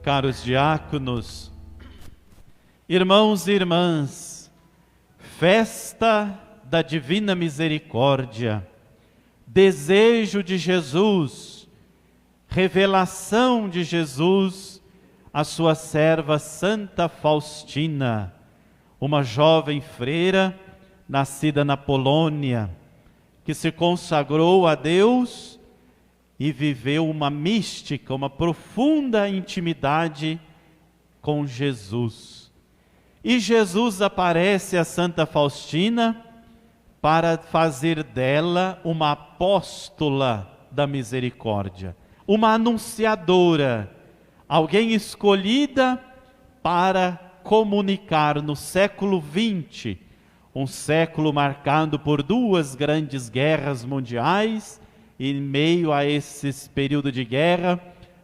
caros diáconos, irmãos e irmãs, festa da Divina Misericórdia, desejo de Jesus, revelação de Jesus à sua serva Santa Faustina, uma jovem freira nascida na Polônia, que se consagrou a Deus e viveu uma mística, uma profunda intimidade com Jesus. E Jesus aparece a Santa Faustina para fazer dela uma apóstola da misericórdia, uma anunciadora, alguém escolhida para comunicar no século XX, um século marcado por duas grandes guerras mundiais. E em meio a esse período de guerra,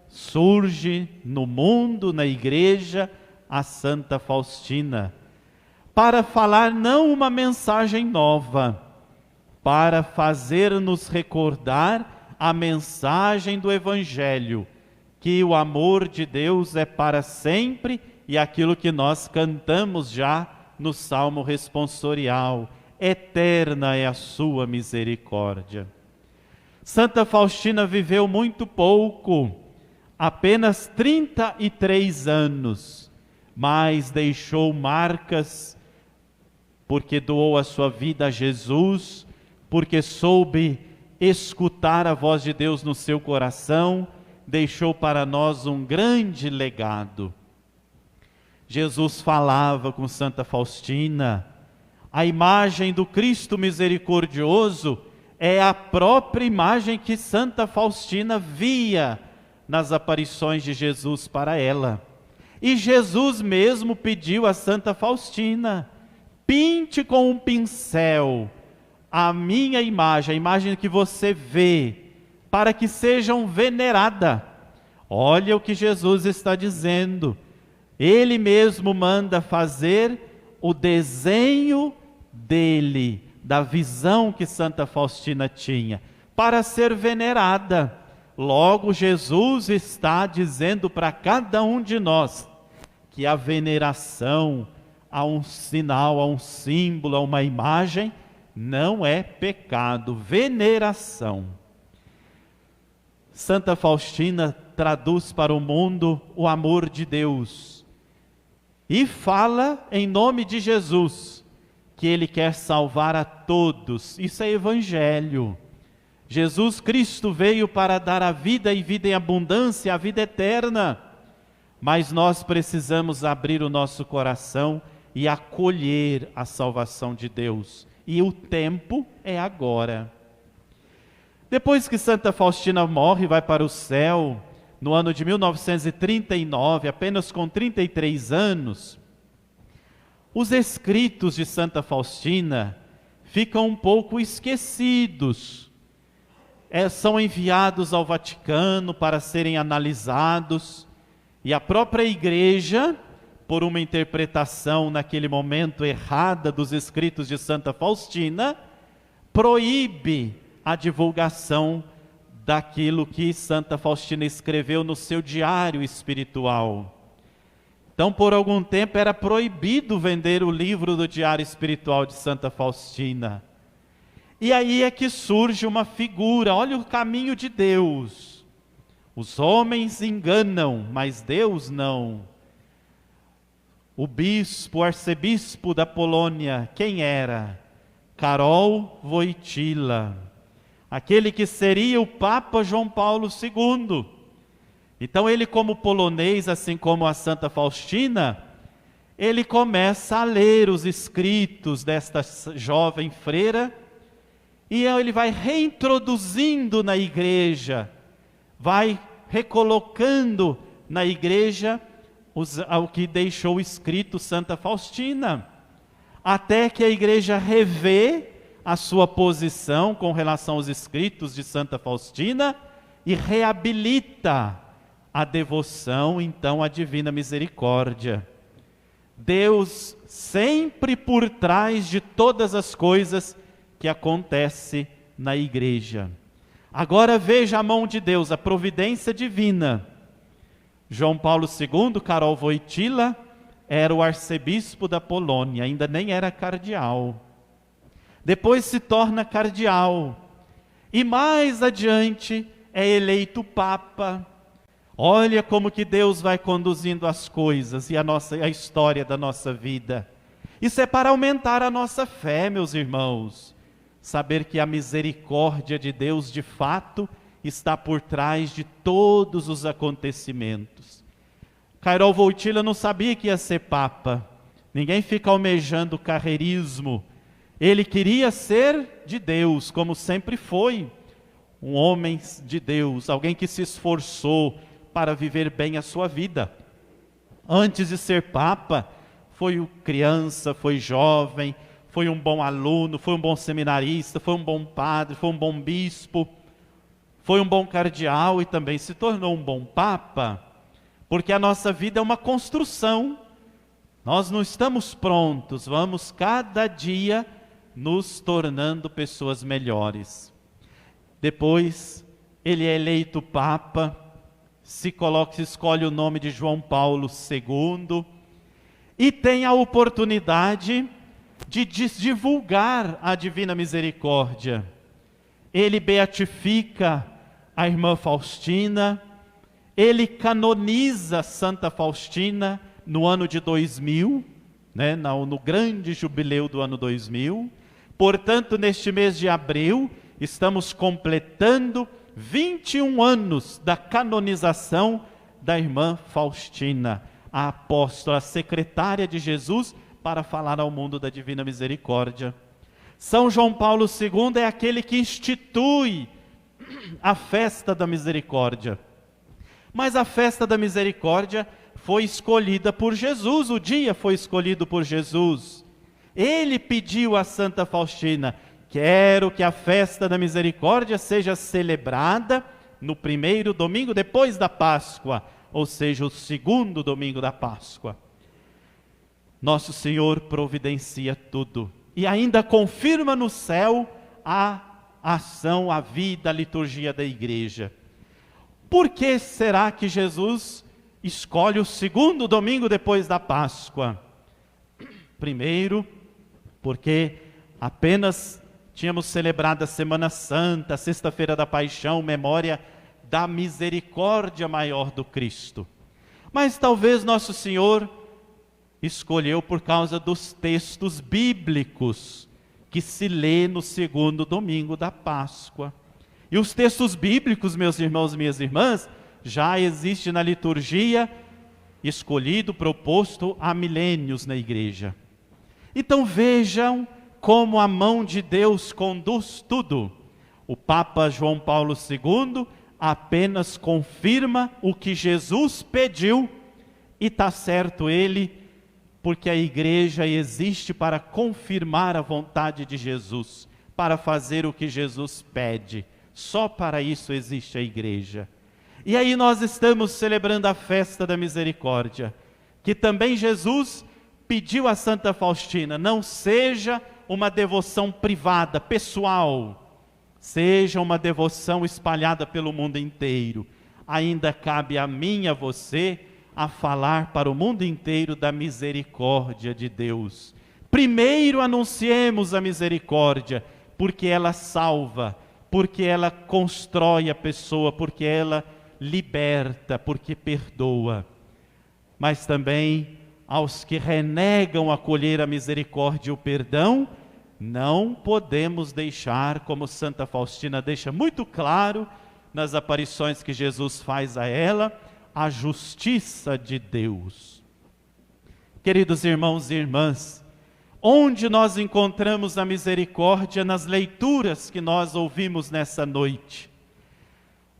surge no mundo, na igreja, a Santa Faustina, para falar não uma mensagem nova, para fazer-nos recordar a mensagem do Evangelho, que o amor de Deus é para sempre, e aquilo que nós cantamos já no Salmo responsorial: eterna é a sua misericórdia. Santa Faustina viveu muito pouco, apenas 33 anos, mas deixou marcas, porque doou a sua vida a Jesus, porque soube escutar a voz de Deus no seu coração, deixou para nós um grande legado. Jesus falava com Santa Faustina, a imagem do Cristo misericordioso é a própria imagem que Santa Faustina via nas aparições de Jesus para ela. E Jesus mesmo pediu a Santa Faustina: pinte com um pincel a minha imagem, a imagem que você vê, para que sejam venerada. Olha o que Jesus está dizendo. Ele mesmo manda fazer o desenho dele, da visão que Santa Faustina tinha, para ser venerada. Logo, Jesus está dizendo para cada um de nós que a veneração a um sinal, a um símbolo, a uma imagem, não é pecado. Veneração. Santa Faustina traduz para o mundo o amor de Deus e fala em nome de Jesus que Ele quer salvar a todos. Isso é Evangelho. Jesus Cristo veio para dar a vida e vida em abundância, a vida eterna. Mas nós precisamos abrir o nosso coração e acolher a salvação de Deus. E o tempo é agora. Depois que Santa Faustina morre e vai para o céu, no ano de 1939, apenas com 33 anos, os escritos de Santa Faustina ficam um pouco esquecidos. São enviados ao Vaticano para serem analisados, e a própria Igreja, por uma interpretação naquele momento errada dos escritos de Santa Faustina, proíbe a divulgação daquilo que Santa Faustina escreveu no seu diário espiritual. Então, por algum tempo, era proibido vender o livro do diário espiritual de Santa Faustina. E aí é que surge uma figura, olha o caminho de Deus. Os homens enganam, mas Deus não. O bispo, o arcebispo da Polônia, quem era? Karol Wojtyła, aquele que seria o Papa João Paulo II. Então ele, como polonês, assim como a Santa Faustina, ele começa a ler os escritos desta jovem freira, e ele vai reintroduzindo na igreja, vai recolocando na igreja o que deixou escrito Santa Faustina, até que a igreja revê a sua posição com relação aos escritos de Santa Faustina e reabilita a devoção, então, à Divina Misericórdia. Deus sempre por trás de todas as coisas que acontecem na igreja. Agora veja a mão de Deus, a providência divina. João Paulo II, Karol Wojtyła, era o arcebispo da Polônia, ainda nem era cardeal. Depois se torna cardeal. E mais adiante é eleito Papa. Olha como que Deus vai conduzindo as coisas e a história da nossa vida. Isso é para aumentar a nossa fé, meus irmãos. Saber que a misericórdia de Deus, de fato, está por trás de todos os acontecimentos. Karol Wojtyła não sabia que ia ser Papa. Ninguém fica almejando carreirismo. Ele queria ser de Deus, como sempre foi. Um homem de Deus, alguém que se esforçou para viver bem a sua vida. Antes de ser Papa, foi criança, foi jovem, foi um bom aluno, foi um bom seminarista, foi um bom padre, foi um bom bispo, foi um bom cardeal e também se tornou um bom Papa, porque a nossa vida é uma construção. Nós não estamos prontos, vamos cada dia nos tornando pessoas melhores. Depois, ele é eleito Papa, se escolhe o nome de João Paulo II e tem a oportunidade de divulgar a Divina Misericórdia. Ele beatifica a irmã Faustina, ele canoniza Santa Faustina no ano de 2000, no grande jubileu do ano 2000. Portanto, neste mês de abril, estamos completando 21 anos da canonização da irmã Faustina, a apóstola, a secretária de Jesus, para falar ao mundo da Divina Misericórdia. São João Paulo II é aquele que institui a festa da misericórdia. Mas a festa da misericórdia foi escolhida por Jesus, o dia foi escolhido por Jesus. Ele pediu a Santa Faustina: quero que a festa da misericórdia seja celebrada no primeiro domingo depois da Páscoa, ou seja, o segundo domingo da Páscoa. Nosso Senhor providencia tudo e ainda confirma no céu a ação, a vida, a liturgia da igreja. Por que será que Jesus escolhe o segundo domingo depois da Páscoa? Primeiro, porque apenas tínhamos celebrado a Semana Santa, a Sexta-feira da Paixão, memória da misericórdia maior do Cristo. Mas talvez Nosso Senhor escolheu por causa dos textos bíblicos que se lê no segundo domingo da Páscoa. E os textos bíblicos, meus irmãos e minhas irmãs, já existe na liturgia, escolhido, proposto há milênios na igreja. Então vejam como a mão de Deus conduz tudo. O Papa João Paulo II apenas confirma o que Jesus pediu, e está certo ele, porque a igreja existe para confirmar a vontade de Jesus, para fazer o que Jesus pede. Só para isso existe a igreja. E aí nós estamos celebrando a festa da misericórdia, que também Jesus pediu a Santa Faustina: não seja uma devoção privada, pessoal, seja uma devoção espalhada pelo mundo inteiro. Ainda cabe a mim e a você a falar para o mundo inteiro da misericórdia de Deus. Primeiro anunciemos a misericórdia, porque ela salva, porque ela constrói a pessoa, porque ela liberta, porque perdoa. Mas também aos que renegam acolher a misericórdia e o perdão, não podemos deixar, como Santa Faustina deixa muito claro nas aparições que Jesus faz a ela, a justiça de Deus. Queridos irmãos e irmãs, onde nós encontramos a misericórdia? Nas leituras que nós ouvimos nessa noite.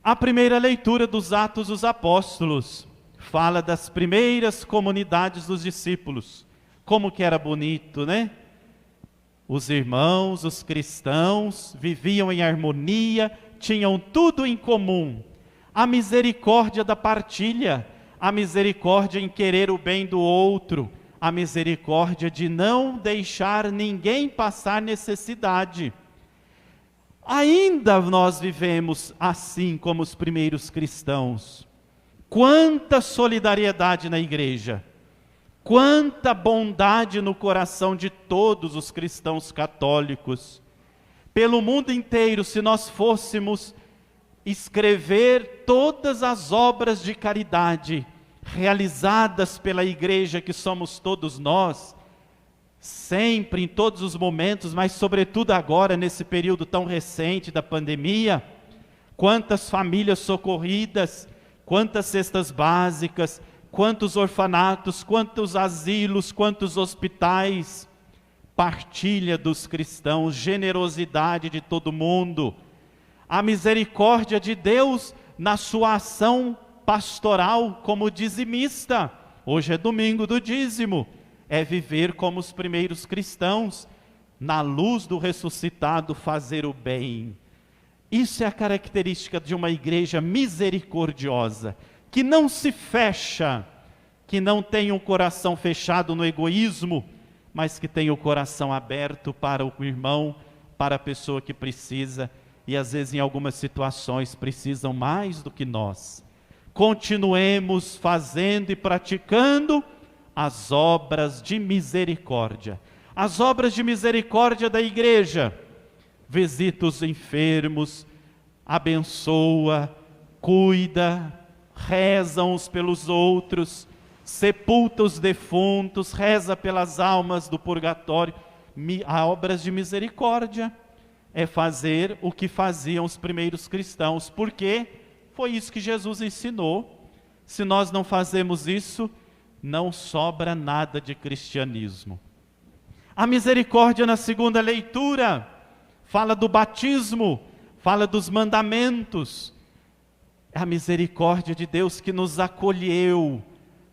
A primeira leitura dos Atos dos Apóstolos fala das primeiras comunidades dos discípulos. Como que era bonito, né? Os irmãos, os cristãos viviam em harmonia, tinham tudo em comum. A misericórdia da partilha, a misericórdia em querer o bem do outro, a misericórdia de não deixar ninguém passar necessidade. Ainda nós vivemos assim como os primeiros cristãos. Quanta solidariedade na igreja, quanta bondade no coração de todos os cristãos católicos. Pelo mundo inteiro, se nós fôssemos escrever todas as obras de caridade realizadas pela igreja, que somos todos nós, sempre, em todos os momentos, mas sobretudo agora, nesse período tão recente da pandemia, quantas famílias socorridas, quantas cestas básicas, quantos orfanatos, quantos asilos, quantos hospitais, partilha dos cristãos, generosidade de todo mundo, a misericórdia de Deus na sua ação pastoral como dizimista. Hoje é domingo do dízimo, é viver como os primeiros cristãos, na luz do ressuscitado fazer o bem. Isso é a característica de uma igreja misericordiosa, que não se fecha, que não tem um coração fechado no egoísmo, mas que tem o coração aberto para o irmão, para a pessoa que precisa, e às vezes em algumas situações precisam mais do que nós. Continuemos fazendo e praticando as obras de misericórdia. As obras de misericórdia da igreja. Visita os enfermos, abençoa, cuida, reza uns pelos outros, sepulta os defuntos, reza pelas almas do purgatório. As obras de misericórdia é fazer o que faziam os primeiros cristãos, porque foi isso que Jesus ensinou. Se nós não fazemos isso, não sobra nada de cristianismo. A misericórdia na segunda leitura fala do batismo, fala dos mandamentos. É a misericórdia de Deus que nos acolheu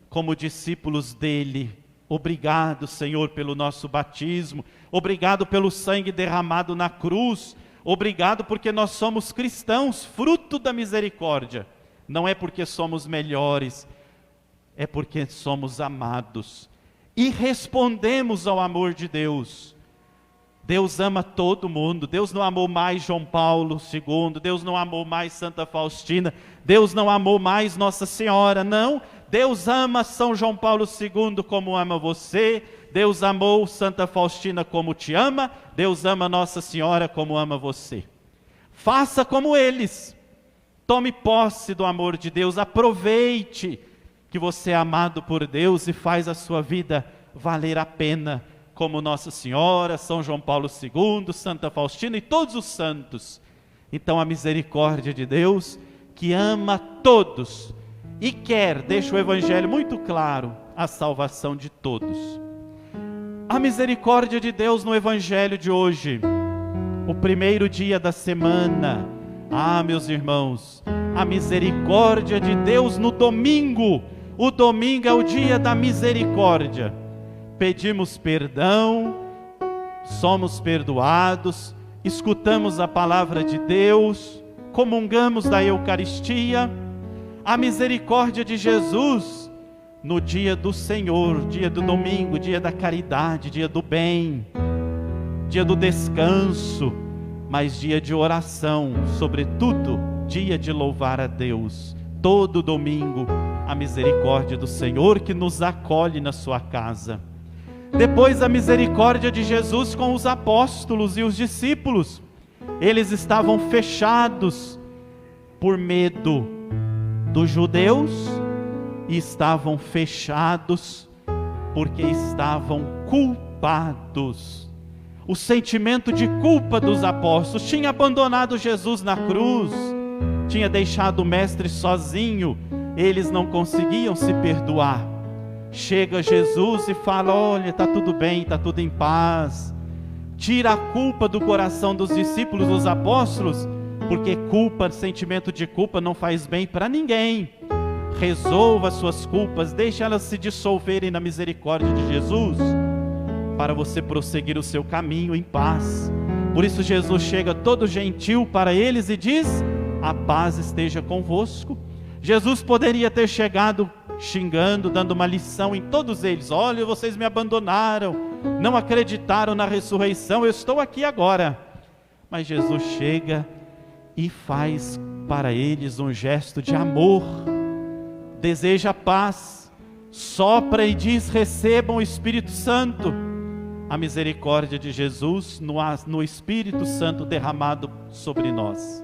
como discípulos dele. Obrigado, Senhor, pelo nosso batismo. Obrigado pelo sangue derramado na cruz. Obrigado porque nós somos cristãos, fruto da misericórdia. Não é porque somos melhores, é porque somos amados. E respondemos ao amor de Deus. Deus ama todo mundo. Deus não amou mais João Paulo II, Deus não amou mais Santa Faustina, Deus não amou mais Nossa Senhora, não. Deus ama São João Paulo II como ama você, Deus amou Santa Faustina como te ama, Deus ama Nossa Senhora como ama você. Faça como eles, tome posse do amor de Deus, aproveite que você é amado por Deus e faz a sua vida valer a pena, como Nossa Senhora, São João Paulo II, Santa Faustina e todos os santos. Então a misericórdia de Deus, que ama todos e quer, deixa o Evangelho muito claro, a salvação de todos. A misericórdia de Deus no Evangelho de hoje, o primeiro dia da semana. Ah, meus irmãos, a misericórdia de Deus no domingo. O domingo é o dia da misericórdia. Pedimos perdão, somos perdoados, escutamos a palavra de Deus, comungamos da Eucaristia. A misericórdia de Jesus no dia do Senhor, dia do domingo, dia da caridade, dia do bem, dia do descanso, mas dia de oração, sobretudo dia de louvar a Deus. Todo domingo a misericórdia do Senhor que nos acolhe na sua casa. Depois a misericórdia de Jesus com os apóstolos e os discípulos. Eles estavam fechados por medo dos judeus e estavam fechados porque estavam culpados. O sentimento de culpa dos apóstolos tinha abandonado Jesus na cruz, tinha deixado o mestre sozinho, eles não conseguiam se perdoar. Chega Jesus e fala: olha, está tudo bem, está tudo em paz. Tira a culpa do coração dos discípulos, dos apóstolos, porque culpa, sentimento de culpa não faz bem para ninguém. Resolva suas culpas, deixe elas se dissolverem na misericórdia de Jesus, para você prosseguir o seu caminho em paz. Por isso Jesus chega todo gentil para eles e diz: a paz esteja convosco. Jesus poderia ter chegado xingando, dando uma lição em todos eles: olha, vocês me abandonaram, não acreditaram na ressurreição, eu estou aqui agora. Mas Jesus chega e faz para eles um gesto de amor. deseja paz, sopra e diz: recebam o Espírito Santo. A misericórdia de Jesus no Espírito Santo derramado sobre nós.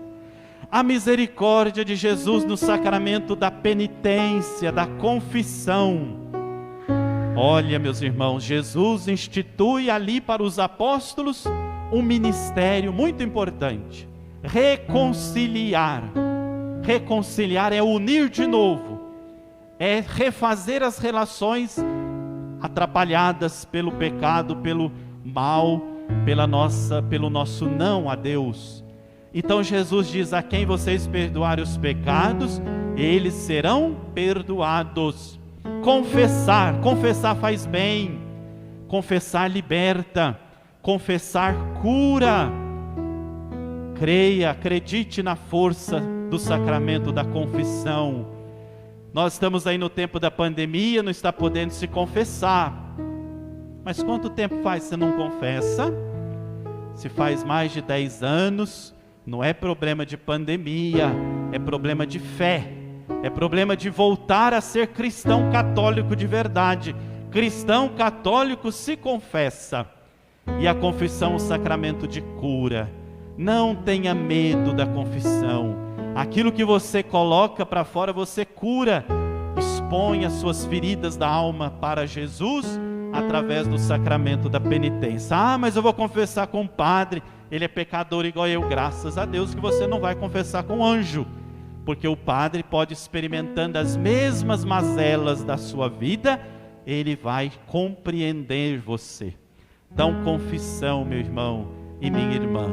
A misericórdia de Jesus no sacramento da penitência, da confissão. Olha, meus irmãos, Jesus institui ali para os apóstolos um ministério muito importante: reconciliar. Reconciliar é unir de novo, é refazer as relações atrapalhadas pelo pecado, pelo mal, pelo nosso não a Deus. Então Jesus diz: a quem vocês perdoarem os pecados, eles serão perdoados. Confessar faz bem, confessar liberta, confessar cura. Creia, acredite na força do sacramento da confissão. Nós estamos aí no tempo da pandemia, não está podendo se confessar. Mas quanto tempo faz que você não confessa? Se faz mais de 10 anos, não é problema de pandemia, é problema de fé. É problema de voltar a ser cristão católico de verdade. Cristão católico se confessa. E a confissão é um sacramento de cura. Não tenha medo da confissão. Aquilo que você coloca para fora, você cura. Expõe as suas feridas da alma para Jesus através do sacramento da penitência. Ah, mas eu vou confessar com o padre, ele é pecador igual eu. Graças a Deus que você não vai confessar com o anjo, porque o padre pode, experimentando as mesmas mazelas da sua vida, ele vai compreender você. Então, confissão, meu irmão e minha irmã.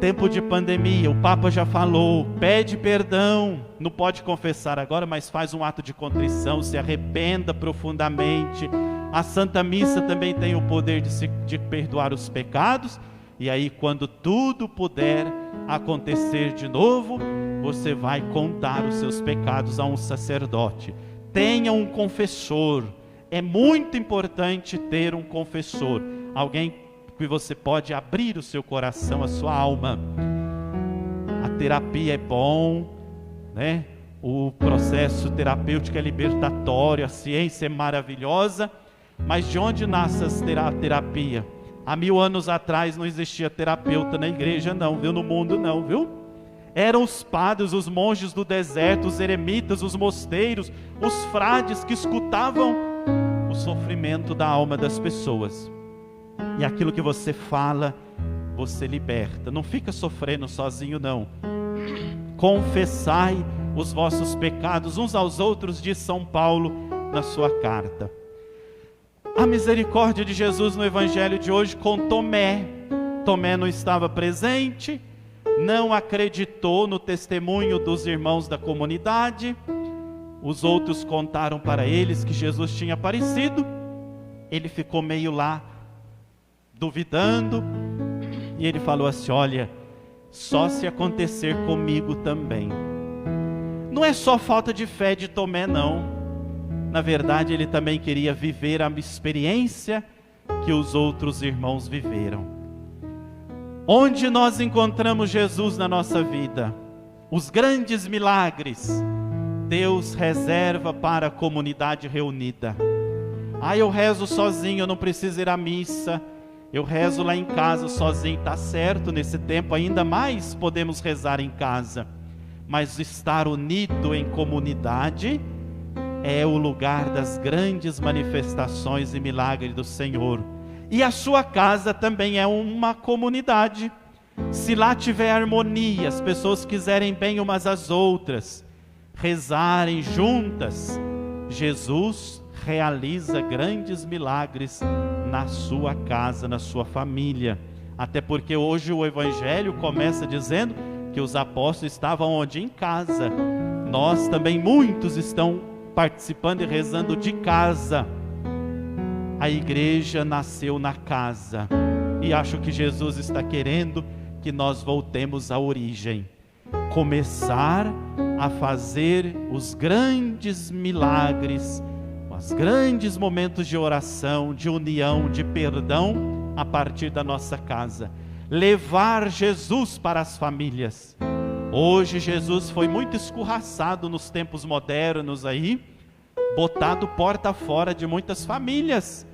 Tempo de pandemia, o Papa já falou, pede perdão, não pode confessar agora, mas faz um ato de contrição, se arrependa profundamente. A Santa Missa também tem o poder de perdoar os pecados, e aí quando tudo puder acontecer de novo, você vai contar os seus pecados a um sacerdote. Tenha um confessor, é muito importante ter um confessor, alguém que você pode abrir o seu coração, a sua alma. A terapia é bom, né? O processo terapêutico é libertatório, a ciência é maravilhosa, mas de onde nasce a terapia? Há 1000 anos atrás não existia terapeuta na igreja não, viu? No mundo não, viu? Eram os padres, os monges do deserto, os eremitas, os mosteiros, os frades que escutavam o sofrimento da alma das pessoas. E aquilo que você fala, você liberta. Não fica sofrendo sozinho não. Confessai os vossos pecados uns aos outros, diz São Paulo na sua carta. A misericórdia de Jesus no Evangelho de hoje com Tomé. Tomé não estava presente, não acreditou no testemunho dos irmãos da comunidade. Os outros contaram para eles que Jesus tinha aparecido. Ele ficou meio lá duvidando, e ele falou assim: olha, só se acontecer comigo também. Não é só falta de fé de Tomé não, na verdade ele também queria viver a experiência que os outros irmãos viveram. Onde nós encontramos Jesus na nossa vida? Os grandes milagres Deus reserva para a comunidade reunida. Ah, eu rezo sozinho, eu não preciso ir à missa, eu rezo lá em casa sozinho. Está certo, nesse tempo ainda mais podemos rezar em casa, mas estar unido em comunidade é o lugar das grandes manifestações e milagres do Senhor. E a sua casa também é uma comunidade. Se lá tiver harmonia, as pessoas quiserem bem umas às outras, rezarem juntas, Jesus realiza grandes milagres na sua casa, na sua família. Até porque hoje o Evangelho começa dizendo que os apóstolos estavam onde? Em casa. Nós também, muitos estão participando e rezando de casa. A igreja nasceu na casa, e acho que Jesus está querendo que nós voltemos à origem, começar a fazer os grandes milagres, os grandes momentos de oração, de união, de perdão a partir da nossa casa. Levar Jesus para as famílias. Hoje Jesus foi muito escorraçado nos tempos modernos aí, botado porta fora de muitas famílias,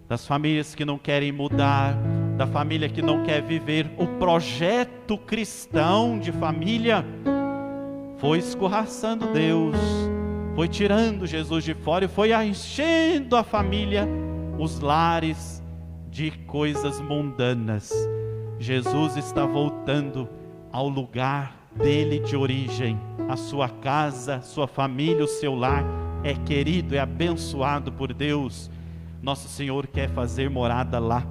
das famílias que não querem mudar, da família que não quer viver o projeto cristão de família. Foi escorraçando Deus, foi tirando Jesus de fora e foi enchendo a família, os lares, de coisas mundanas. Jesus está voltando ao lugar dele de origem. A sua casa, sua família, o seu lar é querido, é abençoado por Deus. Nosso Senhor quer fazer morada lá.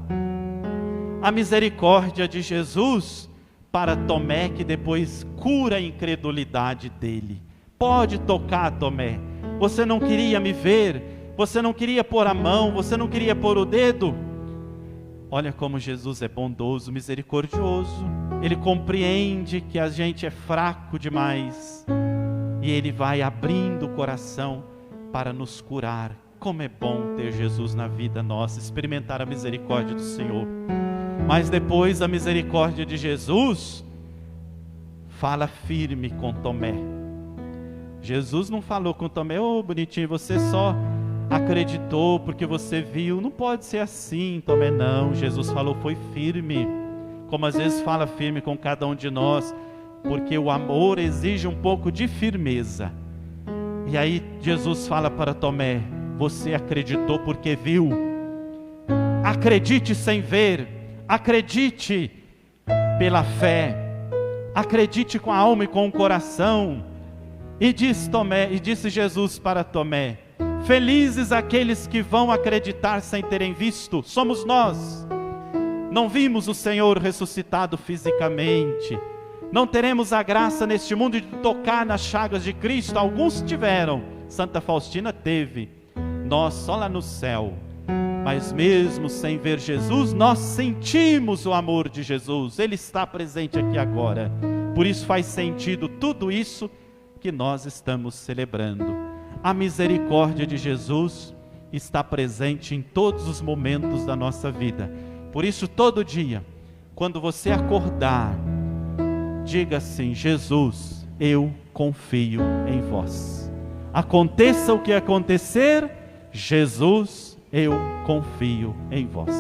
A misericórdia de Jesus para Tomé, que depois cura a incredulidade dele. Pode tocar, Tomé. Você não queria me ver, você não queria pôr a mão, você não queria pôr o dedo. Olha como Jesus é bondoso, misericordioso. Ele compreende que a gente é fraco demais e Ele vai abrindo o coração para nos curar. Como é bom ter Jesus na vida nossa, experimentar a misericórdia do Senhor. Mas depois a misericórdia de Jesus fala firme com Tomé. Jesus não falou com Tomé: ô bonitinho, você só acreditou porque você viu. Não pode ser assim, Tomé. Não, Jesus falou, foi firme, como às vezes fala firme com cada um de nós, porque o amor exige um pouco de firmeza. E aí Jesus fala para Tomé: você acreditou porque viu. Acredite sem ver, acredite pela fé, acredite com a alma e com o coração. E disse Jesus para Tomé: felizes aqueles que vão acreditar sem terem visto. Somos nós. Não vimos o Senhor ressuscitado fisicamente, não teremos a graça neste mundo de tocar nas chagas de Cristo. Alguns tiveram, Santa Faustina teve, nós só lá no céu. Mas mesmo sem ver Jesus, nós sentimos o amor de Jesus. Ele está presente aqui agora. Por isso faz sentido tudo isso que nós estamos celebrando. A misericórdia de Jesus está presente em todos os momentos da nossa vida. Por isso, todo dia, quando você acordar, diga assim: Jesus, eu confio em vós. Aconteça o que acontecer, Jesus, eu confio em vós.